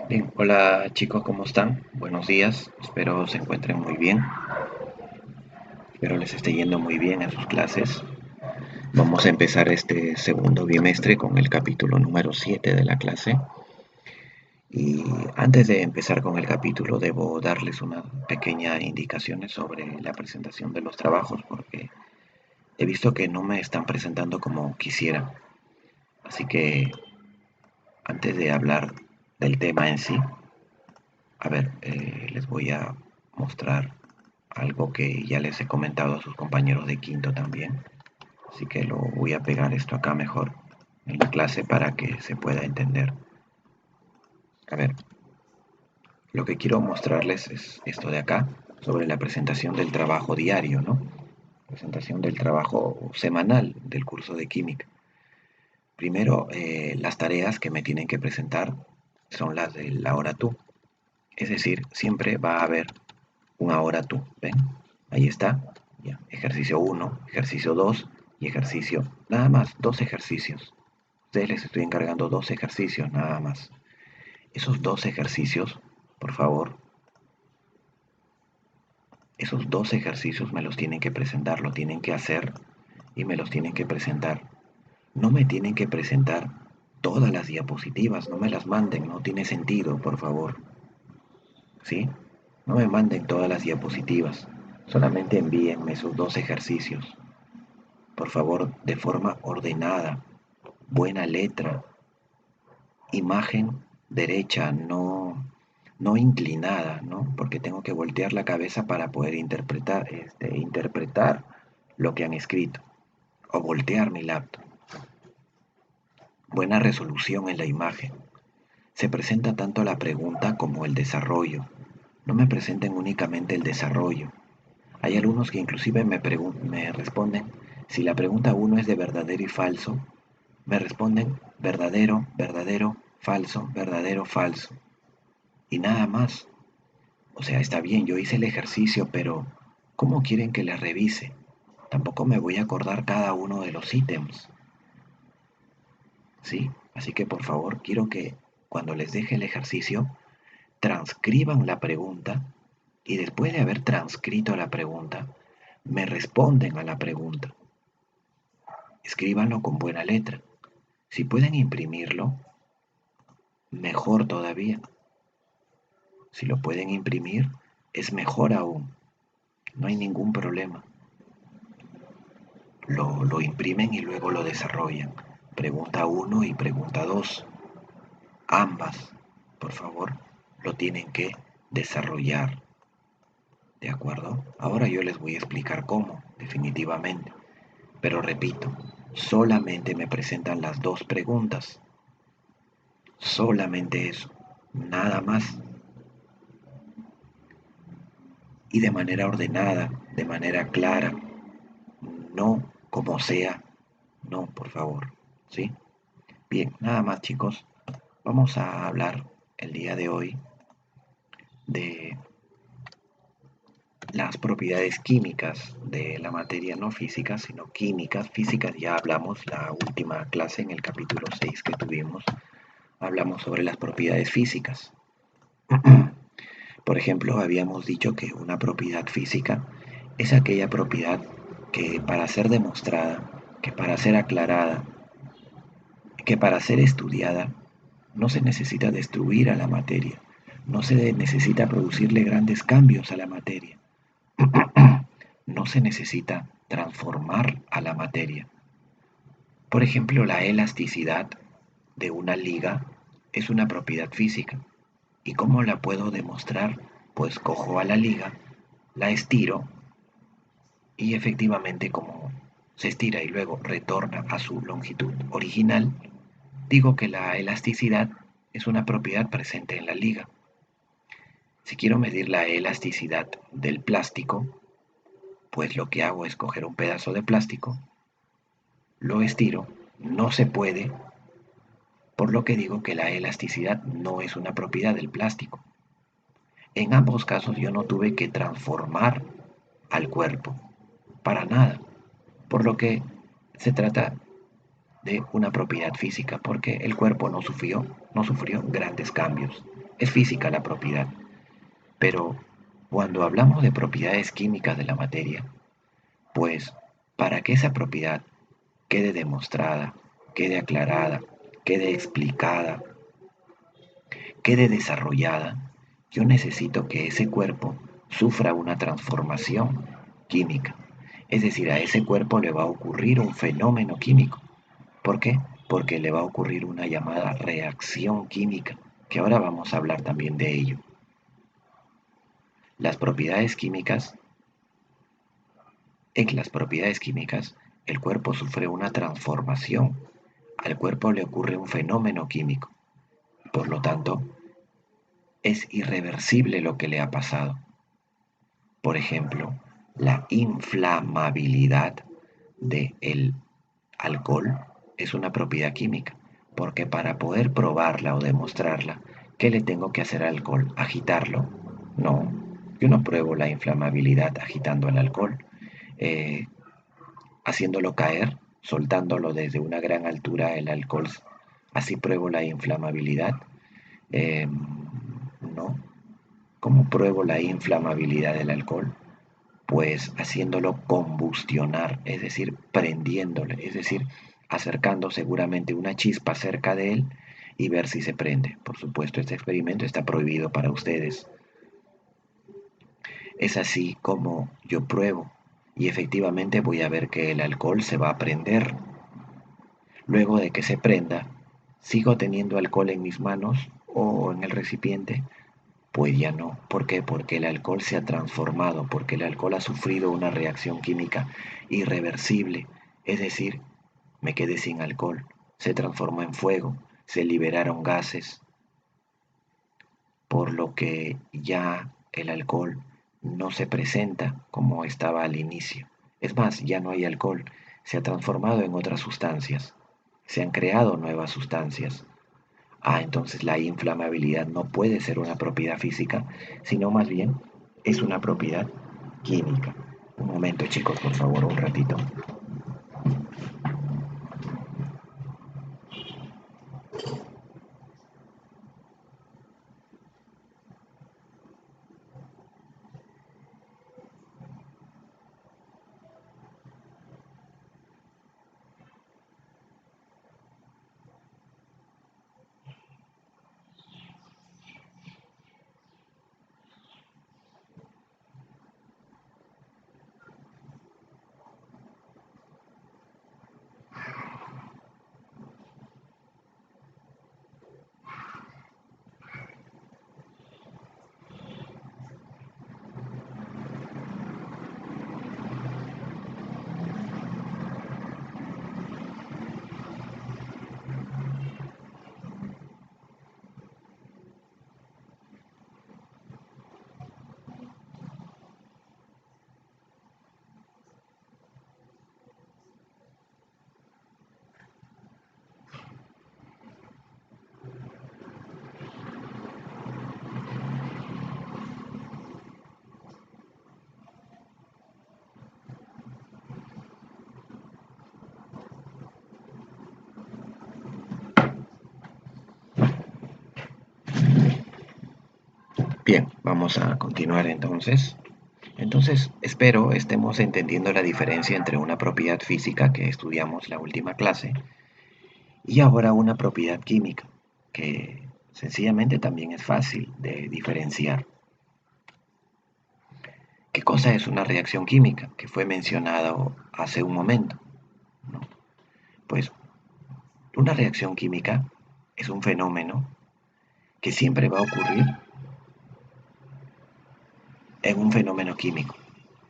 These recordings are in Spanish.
Bien, hola chicos, ¿cómo están? Buenos días, espero se encuentren muy bien, espero les esté yendo muy bien en sus clases. Vamos a empezar este segundo bimestre con el capítulo número 7 de la clase. Y antes de empezar con el capítulo, debo darles unas pequeñas indicaciones sobre la presentación de los trabajos, porque he visto que no me están presentando como quisiera. Así que antes de hablar del tema en sí, a ver, les voy a mostrar algo que ya les he comentado a sus compañeros de quinto también. Así que lo voy a pegar esto acá mejor en la clase para que se pueda entender. A ver, lo que quiero mostrarles es esto de acá, sobre la presentación del trabajo diario, ¿no? Presentación del trabajo semanal del curso de química. Primero, las tareas que me tienen que presentar son las del ahora tú. Es decir, siempre va a haber un ahora tú. ¿Ven? Ahí está. Ya. Ejercicio uno, ejercicio 2 y ejercicio. Nada más, dos ejercicios. Ustedes les estoy encargando dos ejercicios, nada más. Esos dos ejercicios, por favor, esos dos ejercicios me los tienen que presentar, lo tienen que hacer y me los tienen que presentar. No me tienen que presentar todas las diapositivas, no me las manden, no tiene sentido, por favor. ¿Sí? No me manden todas las diapositivas, solamente envíenme esos dos ejercicios. Por favor, de forma ordenada, buena letra, imagen derecha, no inclinada, ¿no? Porque tengo que voltear la cabeza para poder interpretar lo que han escrito o voltear mi laptop. Buena resolución en la imagen. Se presenta tanto la pregunta como el desarrollo. No me presenten únicamente el desarrollo. Hay alumnos que inclusive me responden si la pregunta uno es de verdadero y falso. Me responden verdadero, verdadero, falso, verdadero, falso. Y nada más. O sea, está bien, yo hice el ejercicio, pero ¿cómo quieren que les revise? Tampoco me voy a acordar cada uno de los ítems. ¿Sí? Así que por favor, quiero que cuando les deje el ejercicio, transcriban la pregunta y después de haber transcrito la pregunta, me responden a la pregunta. Escríbanlo con buena letra. Si pueden imprimirlo, mejor todavía. Si lo pueden imprimir, es mejor aún. No hay ningún problema. Lo imprimen y luego lo desarrollan. Pregunta uno y pregunta 2. Ambas, por favor, lo tienen que desarrollar. ¿De acuerdo? Ahora yo les voy a explicar cómo, definitivamente. Pero repito, solamente me presentan las dos preguntas. Solamente eso. Nada más. Y de manera ordenada, de manera clara. No como sea. No, por favor. ¿Sí? Bien, nada más chicos. Vamos a hablar el día de hoy de las propiedades químicas de la materia, no físicas, sino químicas. Físicas ya hablamos la última clase en el capítulo 6 que tuvimos. Hablamos sobre las propiedades físicas. Por ejemplo, habíamos dicho que una propiedad física es aquella propiedad que para ser demostrada, que para ser aclarada, que para ser estudiada, no se necesita destruir a la materia, no se necesita producirle grandes cambios a la materia, no se necesita transformar a la materia. Por ejemplo, la elasticidad de una liga es una propiedad física. ¿Y cómo la puedo demostrar? Pues cojo a la liga, la estiro y efectivamente como se estira y luego retorna a su longitud original, digo que la elasticidad es una propiedad presente en la liga. Si quiero medir la elasticidad del plástico, pues lo que hago es coger un pedazo de plástico, lo estiro, no se puede, por lo que digo que la elasticidad no es una propiedad del plástico. En ambos casos yo no tuve que transformar al cuerpo, para nada, por lo que se trata de una propiedad física, porque el cuerpo no sufrió grandes cambios. Es física la propiedad, pero cuando hablamos de propiedades químicas de la materia, pues para que esa propiedad quede demostrada, quede aclarada, quede explicada, quede desarrollada, yo necesito que ese cuerpo sufra una transformación química. Es decir, a ese cuerpo le va a ocurrir un fenómeno químico. ¿Por qué? Porque le va a ocurrir una llamada reacción química, que ahora vamos a hablar también de ello. Las propiedades químicas, en las propiedades químicas, el cuerpo sufre una transformación. Al cuerpo le ocurre un fenómeno químico. Por lo tanto, es irreversible lo que le ha pasado. Por ejemplo, la inflamabilidad del alcohol es una propiedad química, porque para poder probarla o demostrarla, ¿qué le tengo que hacer al alcohol? ¿Agitarlo? No, yo no pruebo la inflamabilidad agitando el alcohol, eh, haciéndolo caer, soltándolo desde una gran altura el alcohol, así pruebo la inflamabilidad. Eh, no, ¿cómo pruebo la inflamabilidad del alcohol? Pues haciéndolo combustionar, es decir, prendiéndole, es decir, acercando seguramente una chispa cerca de él y ver si se prende. Por supuesto, este experimento está prohibido para ustedes. Es así como yo pruebo y efectivamente voy a ver que el alcohol se va a prender. Luego de que se prenda, sigo teniendo alcohol en mis manos o en el recipiente. Pues ya no. ¿Por qué? Porque el alcohol se ha transformado, porque el alcohol ha sufrido una reacción química irreversible. Es decir, me quedé sin alcohol, se transformó en fuego, se liberaron gases, por lo que ya el alcohol no se presenta como estaba al inicio. Es más, ya no hay alcohol, se ha transformado en otras sustancias, se han creado nuevas sustancias. Entonces la inflamabilidad no puede ser una propiedad física, sino más bien es una propiedad química. Un momento, chicos, por favor, un ratito. Bien, vamos a continuar entonces. Entonces, espero estemos entendiendo la diferencia entre una propiedad física que estudiamos la última clase y ahora una propiedad química, que sencillamente también es fácil de diferenciar. ¿Qué cosa es una reacción química? Que fue mencionado hace un momento, ¿no? Pues una reacción química es un fenómeno que siempre va a ocurrir en un fenómeno químico.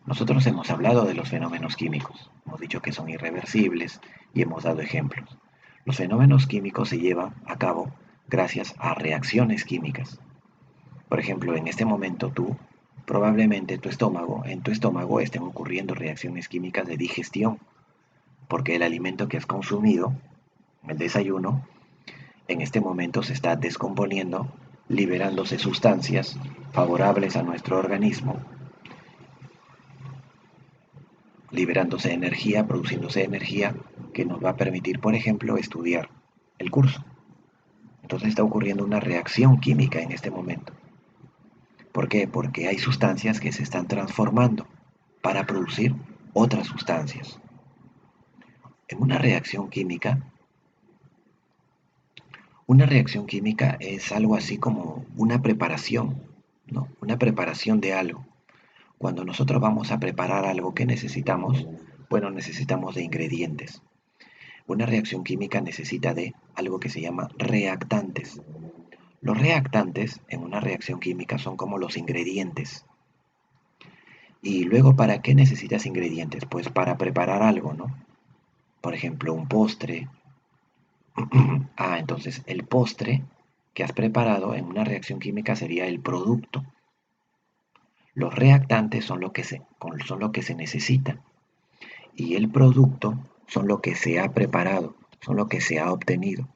Nosotros hemos hablado de los fenómenos químicos, hemos dicho que son irreversibles y hemos dado ejemplos. Los fenómenos químicos se llevan a cabo gracias a reacciones químicas. Por ejemplo, en este momento tú, probablemente en tu estómago estén ocurriendo reacciones químicas de digestión, porque el alimento que has consumido, el desayuno, en este momento se está descomponiendo, liberándose sustancias favorables a nuestro organismo, liberándose energía, produciéndose energía que nos va a permitir, por ejemplo, estudiar el curso. Entonces está ocurriendo una reacción química en este momento. ¿Por qué? Porque hay sustancias que se están transformando para producir otras sustancias. En una reacción química es algo así como una preparación, ¿no? Una preparación de algo. Cuando nosotros vamos a preparar algo que necesitamos, bueno, necesitamos de ingredientes. Una reacción química necesita de algo que se llama reactantes. Los reactantes en una reacción química son como los ingredientes. Y luego, ¿para qué necesitas ingredientes? Pues para preparar algo, ¿no? Por ejemplo, un postre. Entonces el postre que has preparado en una reacción química sería el producto. Los reactantes son lo que se necesita y el producto son lo que se ha preparado, son lo que se ha obtenido.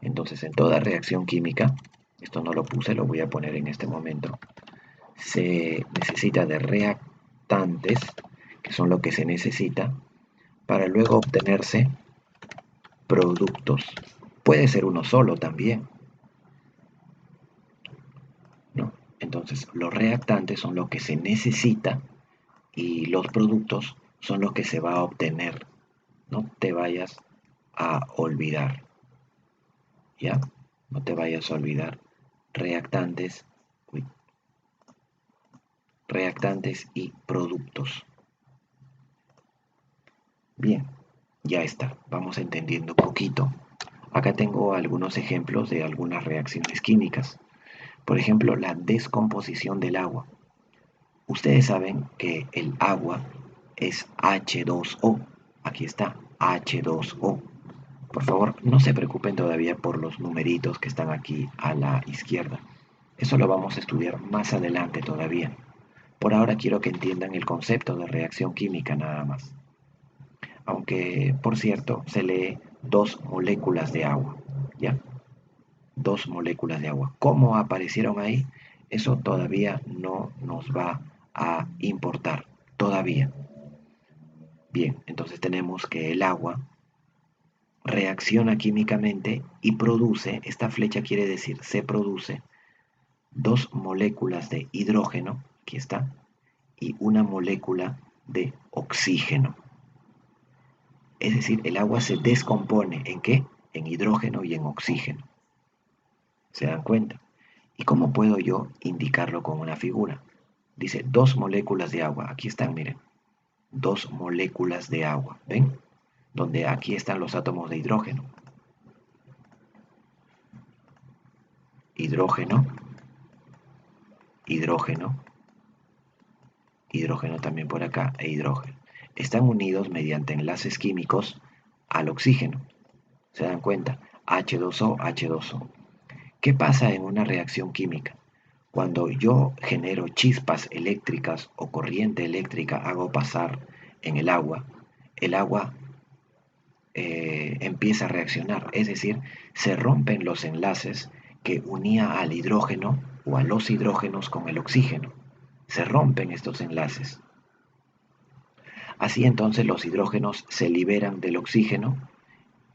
Entonces, en toda reacción química, esto no lo puse, lo voy a poner en este momento, se necesita de reactantes, que son lo que se necesita, para luego obtenerse productos. Puede ser uno solo también, ¿no? Entonces, los reactantes son lo que se necesita y los productos son lo que se va a obtener. No te vayas a olvidar, ¿ya? No te vayas a olvidar. Reactantes, uy, reactantes y productos. Bien, ya está. Vamos entendiendo un poquito. Acá tengo algunos ejemplos de algunas reacciones químicas. Por ejemplo, la descomposición del agua. Ustedes saben que el agua es H2O. Aquí está, H2O. Por favor, no se preocupen todavía por los numeritos que están aquí a la izquierda. Eso lo vamos a estudiar más adelante todavía. Por ahora quiero que entiendan el concepto de reacción química nada más. Aunque, por cierto, se lee dos moléculas de agua. ¿Ya? Dos moléculas de agua. ¿Cómo aparecieron ahí? Eso todavía no nos va a importar. Todavía. Bien, entonces tenemos que el agua reacciona químicamente y produce, esta flecha quiere decir, se produce dos moléculas de hidrógeno, aquí está, y una molécula de oxígeno. Es decir, el agua se descompone ¿en qué? En hidrógeno y en oxígeno. ¿Se dan cuenta? ¿Y cómo puedo yo indicarlo con una figura? Dice dos moléculas de agua. Aquí están, miren. Dos moléculas de agua. ¿Ven? Donde aquí están los átomos de hidrógeno. Hidrógeno, hidrógeno, hidrógeno también por acá e hidrógeno. Están unidos mediante enlaces químicos al oxígeno. ¿Se dan cuenta? H2O, H2O. ¿Qué pasa en una reacción química? Cuando yo genero chispas eléctricas o corriente eléctrica hago pasar en el agua empieza a reaccionar, es decir, se rompen los enlaces que unía al hidrógeno o a los hidrógenos con el oxígeno. Se rompen estos enlaces. Así entonces los hidrógenos se liberan del oxígeno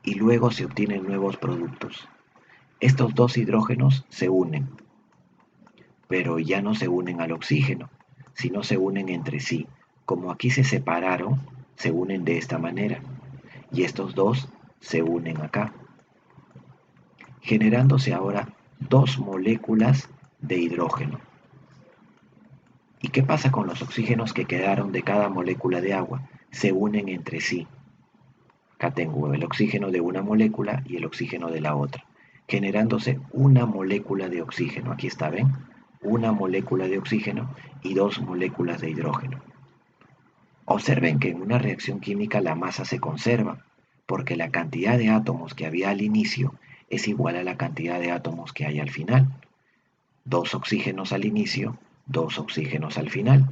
y luego se obtienen nuevos productos. Estos dos hidrógenos se unen, pero ya no se unen al oxígeno, sino se unen entre sí. Como aquí se separaron, se unen de esta manera. Y estos dos se unen acá, generándose ahora dos moléculas de hidrógeno. ¿Y qué pasa con los oxígenos que quedaron de cada molécula de agua? Se unen entre sí. Acá tengo el oxígeno de una molécula y el oxígeno de la otra, generándose una molécula de oxígeno. Aquí está, ¿ven? Una molécula de oxígeno y dos moléculas de hidrógeno. Observen que en una reacción química la masa se conserva, porque la cantidad de átomos que había al inicio es igual a la cantidad de átomos que hay al final. Dos oxígenos al inicio, dos oxígenos al final.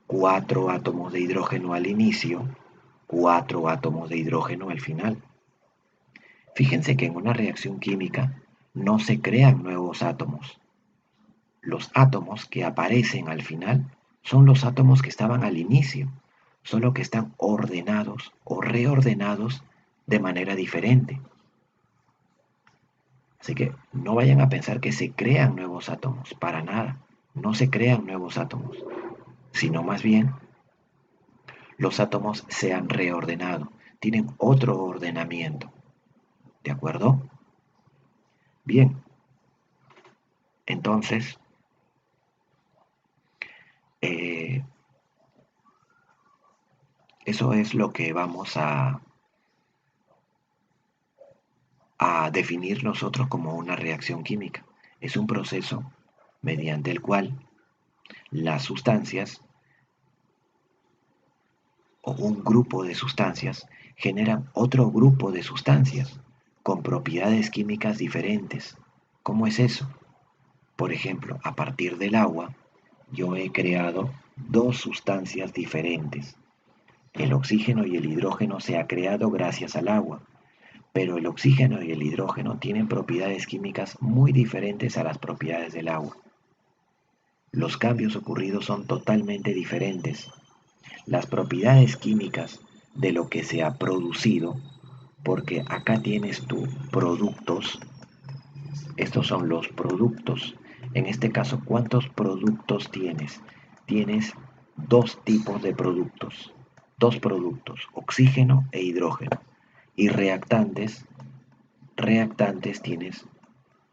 Cuatro átomos de hidrógeno al inicio, cuatro átomos de hidrógeno al final. Fíjense que en una reacción química no se crean nuevos átomos. Los átomos que aparecen al final son los átomos que estaban al inicio, solo que están ordenados o reordenados de manera diferente. Así que no vayan a pensar que se crean nuevos átomos, para nada. No se crean nuevos átomos, sino más bien los átomos se han reordenado, tienen otro ordenamiento. ¿De acuerdo? Bien, entonces, eh, eso es lo que vamos a definir nosotros como una reacción química. Es un proceso mediante el cual las sustancias o un grupo de sustancias generan otro grupo de sustancias con propiedades químicas diferentes. ¿Cómo es eso? Por ejemplo, a partir del agua, yo he creado dos sustancias diferentes. El oxígeno y el hidrógeno se ha creado gracias al agua, pero el oxígeno y el hidrógeno tienen propiedades químicas muy diferentes a las propiedades del agua. Los cambios ocurridos son totalmente diferentes. Las propiedades químicas de lo que se ha producido, porque acá tienes tú productos, estos son los productos. En este caso, ¿cuántos productos tienes? Tienes dos tipos de productos, oxígeno e hidrógeno. Y reactantes tienes,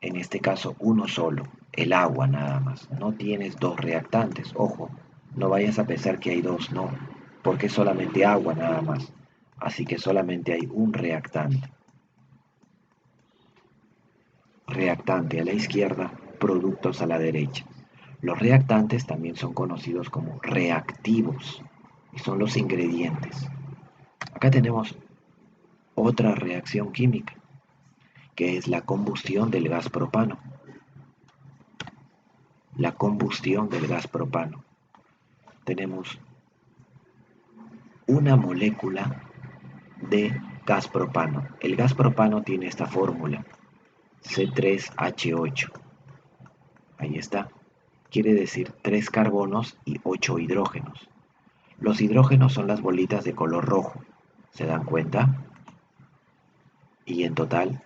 en este caso, uno solo, el agua nada más. No tienes dos reactantes, ojo, no vayas a pensar que hay dos, no, porque es solamente agua nada más. Así que solamente hay un reactante. Reactante a la izquierda, productos a la derecha. Los reactantes también son conocidos como reactivos y son los ingredientes. Acá tenemos otra reacción química, que es la combustión del gas propano. La combustión del gas propano. Tenemos una molécula de gas propano. El gas propano tiene esta fórmula, C3H8. Ahí está. Quiere decir 3 carbonos y 8 hidrógenos. Los hidrógenos son las bolitas de color rojo. ¿Se dan cuenta? Y en total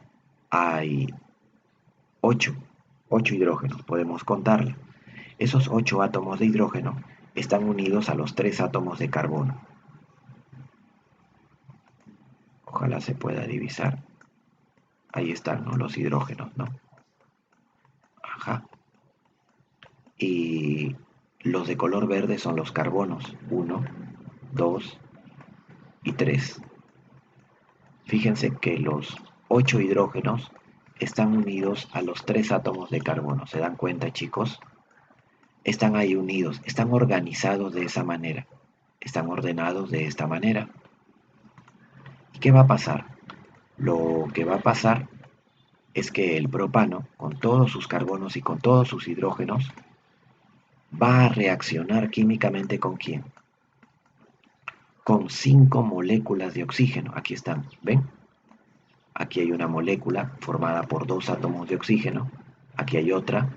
hay 8. 8 hidrógenos. Podemos contarlo. Esos 8 átomos de hidrógeno están unidos a los 3 átomos de carbono. Ojalá se pueda divisar. Ahí están, ¿no? Los hidrógenos, ¿no? Ajá. Y los de color verde son los carbonos. 1, 2 y 3. Fíjense que los 8 hidrógenos están unidos a los 3 átomos de carbono. ¿Se dan cuenta, chicos? Están ahí unidos, están organizados de esa manera. Están ordenados de esta manera. ¿Y qué va a pasar? Lo que va a pasar es que el propano, con todos sus carbonos y con todos sus hidrógenos, va a reaccionar químicamente ¿con quién? Con 5 moléculas de oxígeno. Aquí están, ¿ven? Aquí hay una molécula formada por 2 átomos de oxígeno. Aquí hay otra.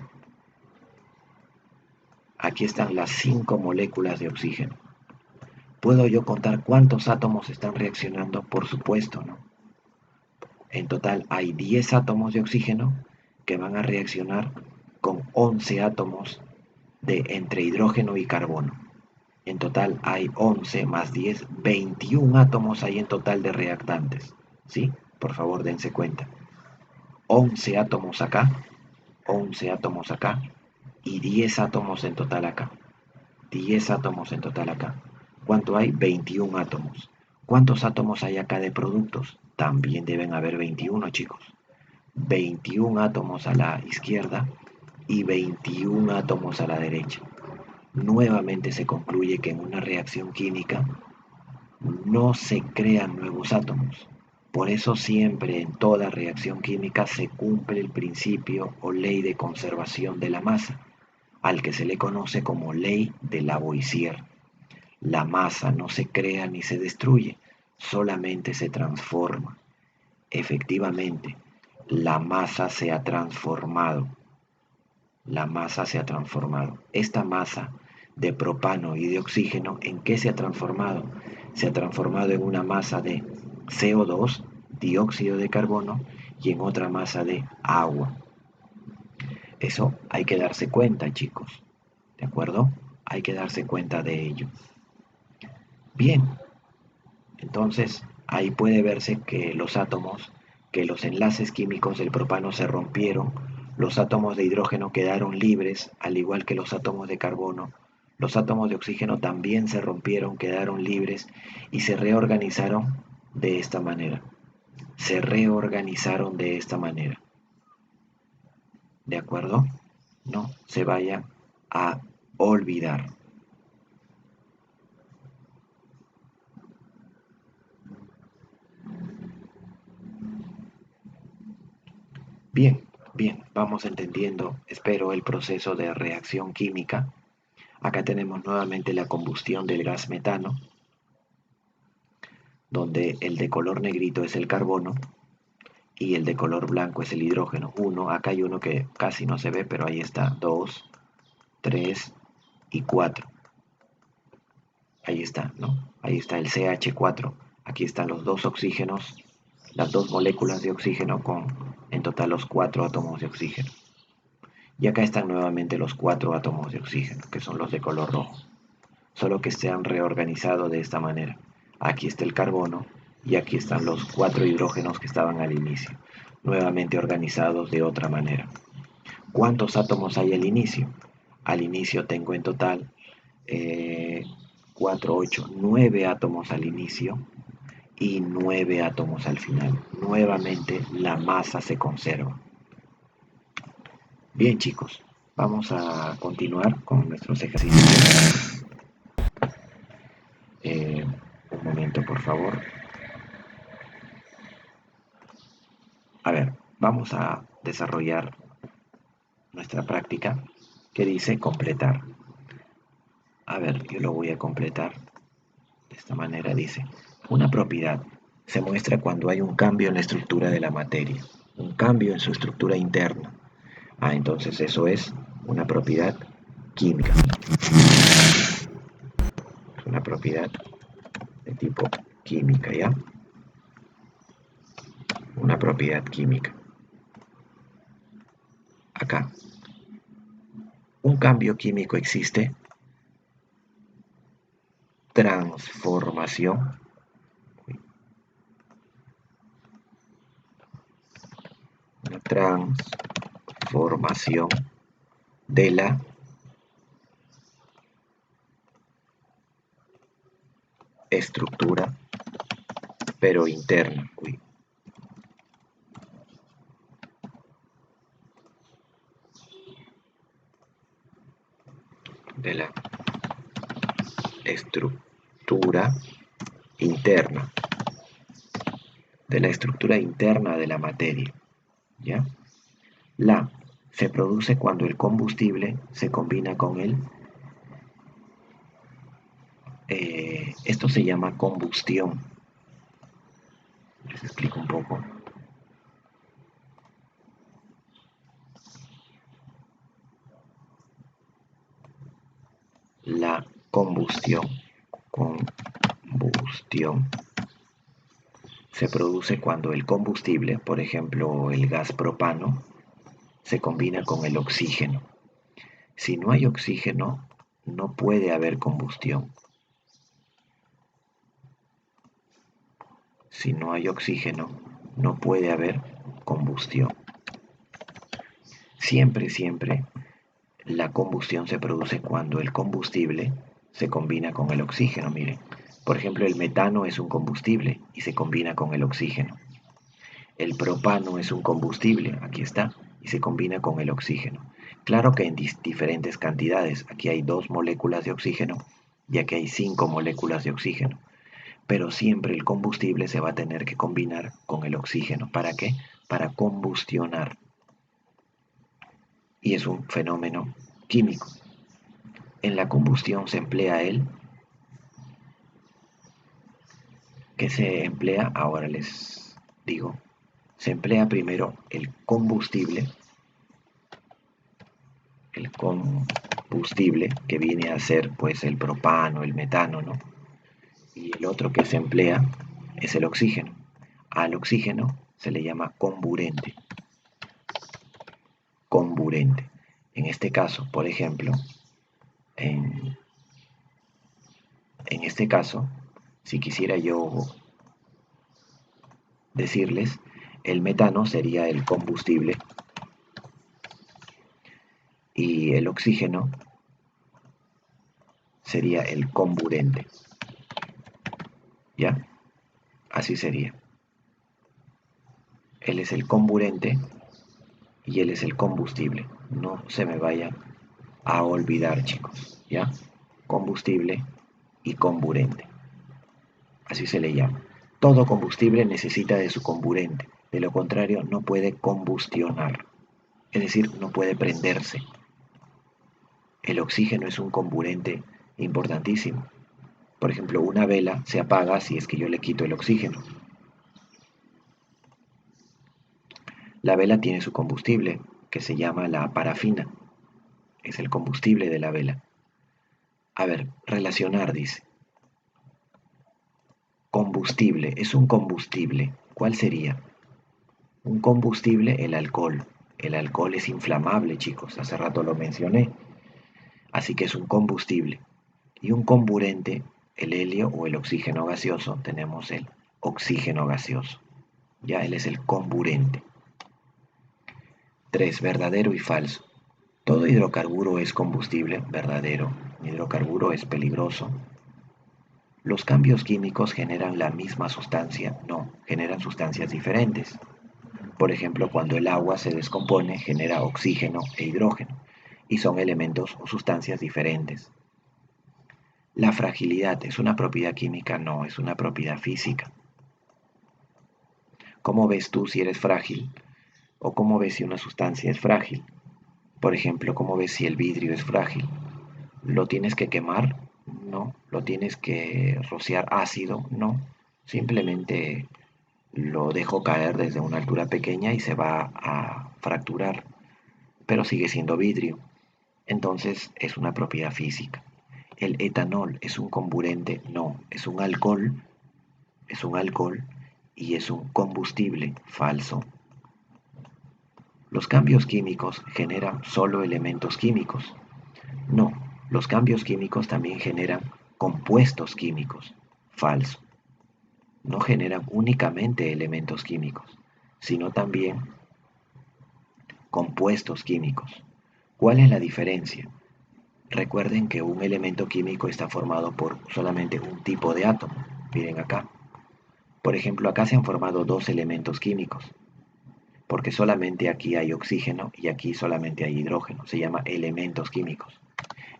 Aquí están las 5 moléculas de oxígeno. ¿Puedo yo contar cuántos átomos están reaccionando? Por supuesto, ¿no? En total hay 10 átomos de oxígeno que van a reaccionar con 11 átomos de entre hidrógeno y carbono. En total hay 11 más 10, 21 átomos hay en total de reactantes. ¿Sí? Por favor, dense cuenta. 11 átomos acá, 11 átomos acá y 10 átomos en total acá. 10 átomos en total acá. ¿Cuánto hay? 21 átomos. ¿Cuántos átomos hay acá de productos? También deben haber 21, chicos. 21 átomos a la izquierda y 21 átomos a la derecha. Nuevamente se concluye que en una reacción química no se crean nuevos átomos. Por eso siempre en toda reacción química se cumple el principio o ley de conservación de la masa, al que se le conoce como ley de Lavoisier. La masa no se crea ni se destruye, solamente se transforma. Efectivamente, la masa se ha transformado. La masa se ha transformado. Esta masa de propano y de oxígeno, ¿en qué se ha transformado? Se ha transformado en una masa de CO2, dióxido de carbono, y en otra masa de agua. Eso hay que darse cuenta, chicos. ¿De acuerdo? Hay que darse cuenta de ello. Bien, entonces ahí puede verse que los átomos, que los enlaces químicos del propano se rompieron, los átomos de hidrógeno quedaron libres, al igual que los átomos de carbono. Los átomos de oxígeno también se rompieron, quedaron libres y se reorganizaron de esta manera. Se reorganizaron de esta manera. ¿De acuerdo? No se vayan a olvidar. Bien, bien, vamos entendiendo, espero, el proceso de reacción química. Acá tenemos nuevamente la combustión del gas metano, donde el de color negrito es el carbono y el de color blanco es el hidrógeno. Uno, acá hay uno que casi no se ve, pero ahí está, 2, 3 y 4. Ahí está, ¿no? Ahí está el CH4. Aquí están los dos oxígenos, las dos moléculas de oxígeno con en total los 4 átomos de oxígeno. Y acá están nuevamente los 4 átomos de oxígeno, que son los de color rojo, solo que se han reorganizado de esta manera. Aquí está el carbono y aquí están los 4 hidrógenos que estaban al inicio, nuevamente organizados de otra manera. ¿Cuántos átomos hay al inicio? Al inicio tengo en total 4, 8, 9 átomos al inicio y 9 átomos al final. Nuevamente la masa se conserva. Bien, chicos, vamos a continuar con nuestros ejercicios. Un momento, por favor. A ver, vamos a desarrollar nuestra práctica que dice completar. A ver, yo lo voy a completar de esta manera. Dice, una propiedad se muestra cuando hay un cambio en la estructura de la materia, un cambio en su estructura interna. Entonces eso es una propiedad química. Es una propiedad de tipo química, ¿ya? Una propiedad química. Acá. Un cambio químico existe. Transformación. Una transformación de la estructura, pero interna. De la estructura interna. De la estructura interna de la materia. ¿Ya? La se produce cuando el combustible se combina con el... esto se llama combustión. Les explico un poco. La combustión se produce cuando el combustible, por ejemplo el gas propano, se combina con el oxígeno. Si no hay oxígeno, no puede haber combustión. Si no hay oxígeno, no puede haber combustión. Siempre, siempre, la combustión se produce cuando el combustible se combina con el oxígeno. Miren, por ejemplo, el metano es un combustible y se combina con el oxígeno. El propano es un combustible, aquí está, y se combina con el oxígeno. Claro que en diferentes cantidades. Aquí hay 2 moléculas de oxígeno y aquí hay 5 moléculas de oxígeno. Pero siempre el combustible se va a tener que combinar con el oxígeno. ¿Para qué? Para combustionar. Y es un fenómeno químico. En la combustión se emplea el... ¿Qué se emplea? Ahora les digo. Se emplea primero el combustible que viene a ser pues el propano, el metano, ¿no? Y el otro que se emplea es el oxígeno. Al oxígeno se le llama comburente. Comburente. En este caso, por ejemplo, en este caso, si quisiera yo decirles, el metano sería el combustible y el oxígeno sería el comburente. ¿Ya? Así sería. Él es el comburente y él es el combustible. No se me vaya a olvidar, chicos. ¿Ya? Combustible y comburente. Así se le llama. Todo combustible necesita de su comburente. De lo contrario, no puede combustionar. Es decir, no puede prenderse. El oxígeno es un comburente importantísimo. Por ejemplo, una vela se apaga si es que yo le quito el oxígeno. La vela tiene su combustible, que se llama la parafina. Es el combustible de la vela. A ver, relacionar, dice. Combustible, es un combustible. ¿Cuál sería? Un combustible, el alcohol. El alcohol es inflamable, chicos. Hace rato lo mencioné. Así que es un combustible. Y un comburente, el helio o el oxígeno gaseoso, tenemos el oxígeno gaseoso. Ya él es el comburente. 3. Verdadero y falso. Todo hidrocarburo es combustible, verdadero. Un hidrocarburo es peligroso. Los cambios químicos generan la misma sustancia, no, generan sustancias diferentes. Por ejemplo, cuando el agua se descompone, genera oxígeno e hidrógeno, y son elementos o sustancias diferentes. La fragilidad es una propiedad química, no, es una propiedad física. ¿Cómo ves tú si eres frágil? ¿O cómo ves si una sustancia es frágil? Por ejemplo, ¿cómo ves si el vidrio es frágil? ¿Lo tienes que quemar? No. ¿Lo tienes que rociar ácido? No. Simplemente lo dejo caer desde una altura pequeña y se va a fracturar, pero sigue siendo vidrio. Entonces es una propiedad física. ¿El etanol es un comburente? No, es un alcohol y es un combustible falso. ¿Los cambios químicos generan solo elementos químicos? No, los cambios químicos también generan compuestos químicos. Falso. No generan únicamente elementos químicos, sino también compuestos químicos. ¿Cuál es la diferencia? Recuerden que un elemento químico está formado por solamente un tipo de átomo. Miren acá. Por ejemplo, acá se han formado dos elementos químicos, porque solamente aquí hay oxígeno y aquí solamente hay hidrógeno. Se llama elementos químicos.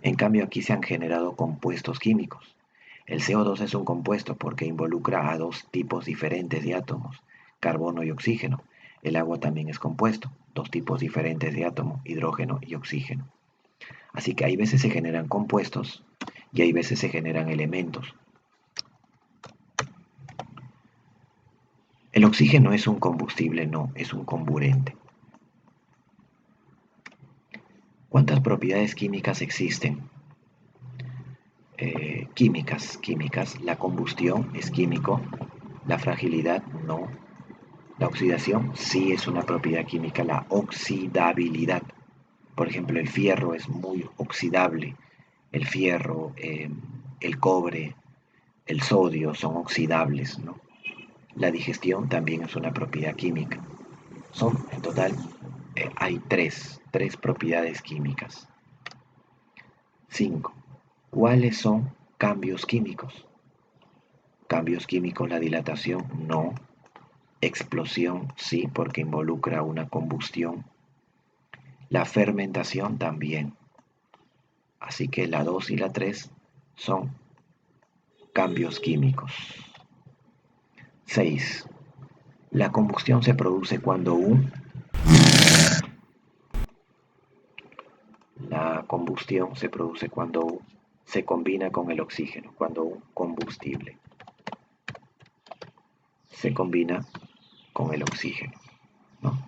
En cambio, aquí se han generado compuestos químicos. El CO2 es un compuesto porque involucra a dos tipos diferentes de átomos, carbono y oxígeno. El agua también es compuesto, dos tipos diferentes de átomos, hidrógeno y oxígeno. Así que hay veces se generan compuestos y hay veces se generan elementos. El oxígeno es un combustible, no, es un comburente. ¿Cuántas propiedades químicas existen? Químicas. La combustión es químico, la fragilidad no. La oxidación sí es una propiedad química, la oxidabilidad. Por ejemplo, el fierro es muy oxidable. El fierro, el cobre, el sodio son oxidables, ¿no? La digestión también es una propiedad química. Son, en total, hay tres propiedades químicas. 5. ¿Cuáles son cambios químicos? Cambios químicos, la dilatación, no. Explosión, sí, porque involucra una combustión. La fermentación también. Así que la 2 y la 3 son cambios químicos. 6. La combustión se produce cuando la combustión se produce cuando se combina con el oxígeno, cuando un combustible se combina con el oxígeno, ¿no?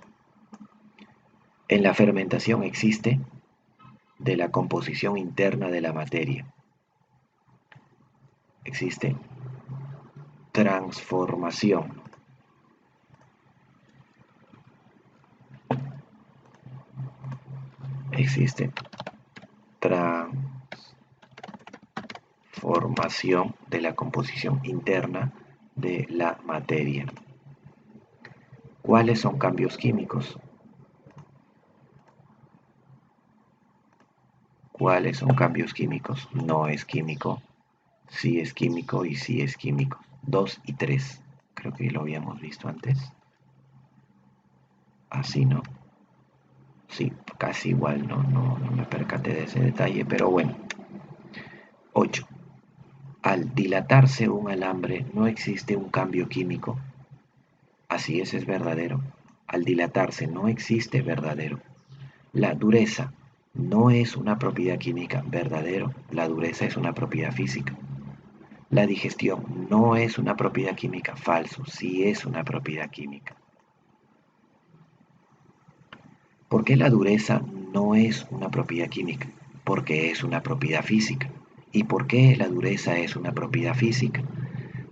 En la fermentación existe de la composición interna de la materia. Existe transformación existe transformación de la composición interna de la materia. ¿Cuáles son cambios químicos? ¿Cuáles son cambios químicos? No es químico, sí es químico y sí es químico. 2 y 3. Creo que lo habíamos visto antes. Así, ¿no? Sí, casi igual, no me percaté de ese detalle, pero bueno. 8. Al dilatarse un alambre no existe un cambio químico. Así es verdadero. Al dilatarse no existe verdadero. La dureza no es una propiedad química, verdadero. La dureza es una propiedad física. La digestión no es una propiedad química, falso. Sí es una propiedad química. ¿Por qué la dureza no es una propiedad química? Porque es una propiedad física. ¿Y por qué la dureza es una propiedad física?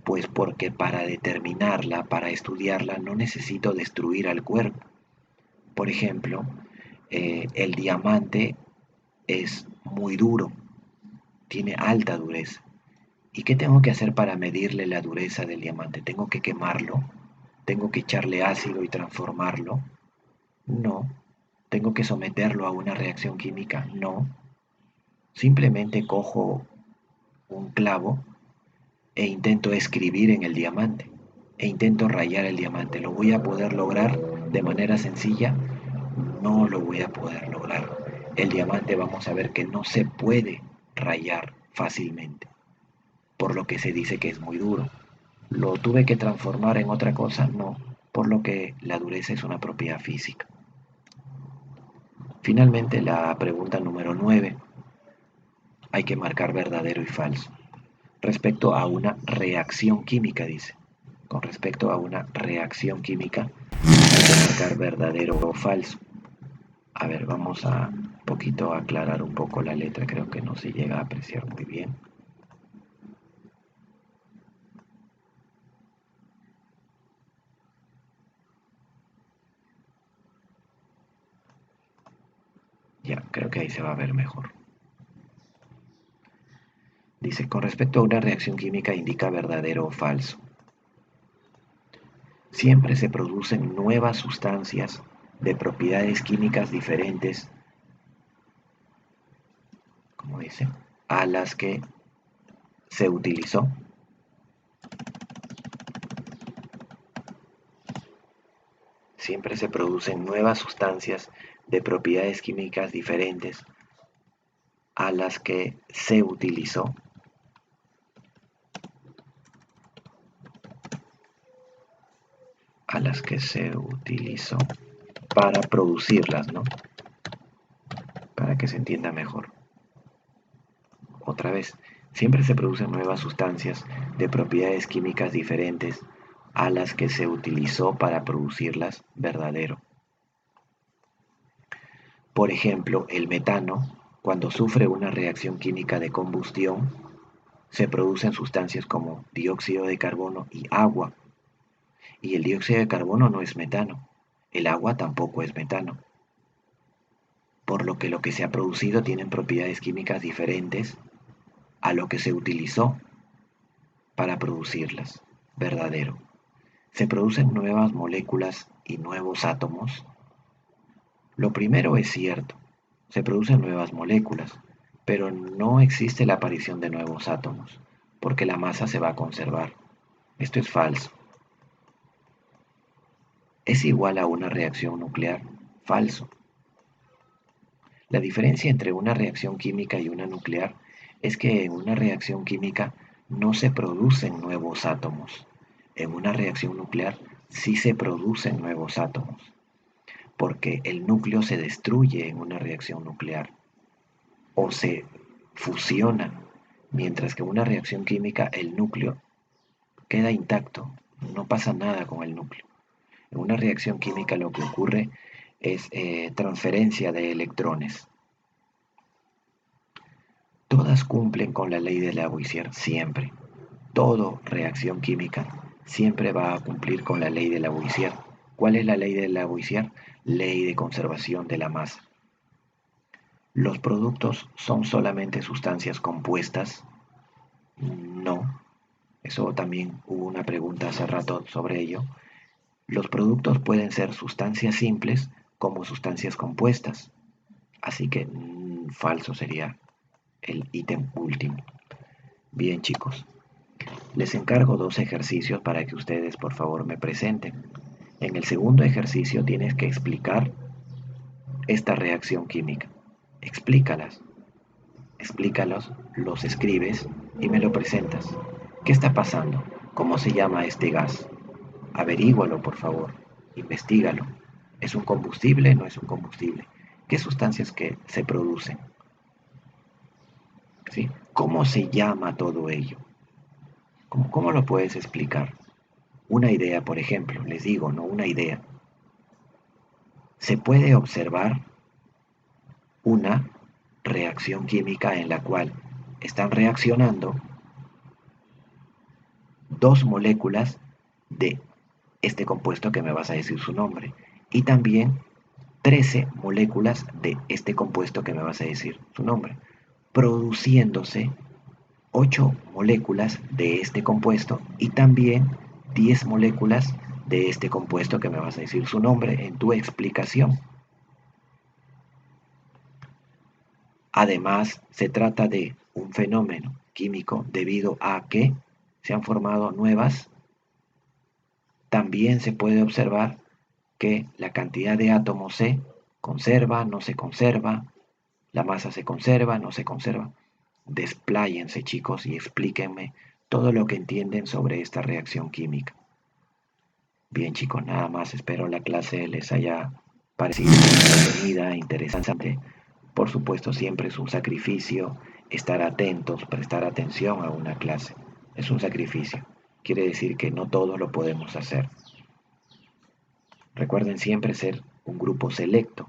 Pues porque para determinarla, para estudiarla, no necesito destruir al cuerpo. Por ejemplo, el diamante es muy duro, tiene alta dureza. ¿Y qué tengo que hacer para medirle la dureza del diamante? ¿Tengo que quemarlo? ¿Tengo que echarle ácido y transformarlo? No. ¿Tengo que someterlo a una reacción química? No. Simplemente cojo un clavo e intento escribir en el diamante e intento rayar el diamante. ¿Lo voy a poder lograr de manera sencilla? No lo voy a poder lograr. El diamante vamos a ver que no se puede rayar fácilmente, por lo que se dice que es muy duro. ¿Lo tuve que transformar en otra cosa? No, por lo que la dureza es una propiedad física. Finalmente, la pregunta número 9. Hay que marcar verdadero y falso. Respecto a una reacción química, dice. Con respecto a una reacción química, hay que marcar verdadero o falso. A ver, vamos a un poquito aclarar un poco la letra, creo que no se llega a apreciar muy bien. Ya, creo que ahí se va a ver mejor. Dice, con respecto a una reacción química indica verdadero o falso. Siempre se producen nuevas sustancias de propiedades químicas diferentes, como dice, a las que se utilizó. Siempre se producen nuevas sustancias de propiedades químicas diferentes a las que se utilizó. A las que se utilizó para producirlas, ¿no? Para que se entienda mejor. Otra vez, siempre se producen nuevas sustancias de propiedades químicas diferentes a las que se utilizó para producirlas, verdadero. Por ejemplo, el metano, cuando sufre una reacción química de combustión, se producen sustancias como dióxido de carbono y agua. Y el dióxido de carbono no es metano, el agua tampoco es metano. Por lo que se ha producido tienen propiedades químicas diferentes a lo que se utilizó para producirlas. Verdadero. Se producen nuevas moléculas y nuevos átomos. Lo primero es cierto, se producen nuevas moléculas, pero no existe la aparición de nuevos átomos, porque la masa se va a conservar. Esto es falso. ¿Es igual a una reacción nuclear? Falso. La diferencia entre una reacción química y una nuclear es que en una reacción química no se producen nuevos átomos. En una reacción nuclear sí se producen nuevos átomos, porque el núcleo se destruye en una reacción nuclear o se fusiona, mientras que en una reacción química el núcleo queda intacto, no pasa nada con el núcleo. En una reacción química lo que ocurre es transferencia de electrones. Todas cumplen con la ley de Lavoisier siempre. Toda reacción química siempre va a cumplir con la ley de Lavoisier. ¿Cuál es la ley de Lavoisier? Ley de conservación de la masa. ¿Los productos son solamente sustancias compuestas? No. Eso también hubo una pregunta hace rato sobre ello. Los productos pueden ser sustancias simples como sustancias compuestas. Así que falso sería el ítem último. Bien, chicos. Les encargo dos ejercicios para que ustedes por favor me presenten. En el segundo ejercicio tienes que explicar esta reacción química. Explícalas. Explícalos, los escribes y me lo presentas. ¿Qué está pasando? ¿Cómo se llama este gas? Averígualo, por favor. Investígalo. ¿Es un combustible? ¿No es un combustible? ¿Qué sustancias que se producen? ¿Sí? ¿Cómo se llama todo ello? ¿Cómo lo puedes explicar? Una idea, por ejemplo, les digo, ¿no? Una idea. Se puede observar una reacción química en la cual están reaccionando dos moléculas de este compuesto que me vas a decir su nombre y también 13 moléculas de este compuesto que me vas a decir su nombre, produciéndose 8 moléculas de este compuesto y también 10 moléculas de este compuesto que me vas a decir su nombre en tu explicación. Además, se trata de un fenómeno químico debido a que se han formado nuevas. También se puede observar que la cantidad de átomos se conserva, no se conserva, la masa se conserva, no se conserva. Despláyense, chicos, y explíquenme todo lo que entienden sobre esta reacción química. Bien, chicos, nada más. Espero la clase les haya parecido entretenida, interesante. Por supuesto, siempre es un sacrificio estar atentos, prestar atención a una clase. Es un sacrificio. Quiere decir que no todos lo podemos hacer. Recuerden siempre ser un grupo selecto.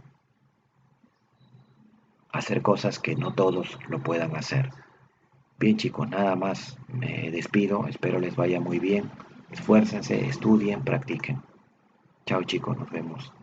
Hacer cosas que no todos lo puedan hacer. Bien, chicos, nada más. Me despido. Espero les vaya muy bien. Esfuércense, estudien, practiquen. Chao, chicos, nos vemos.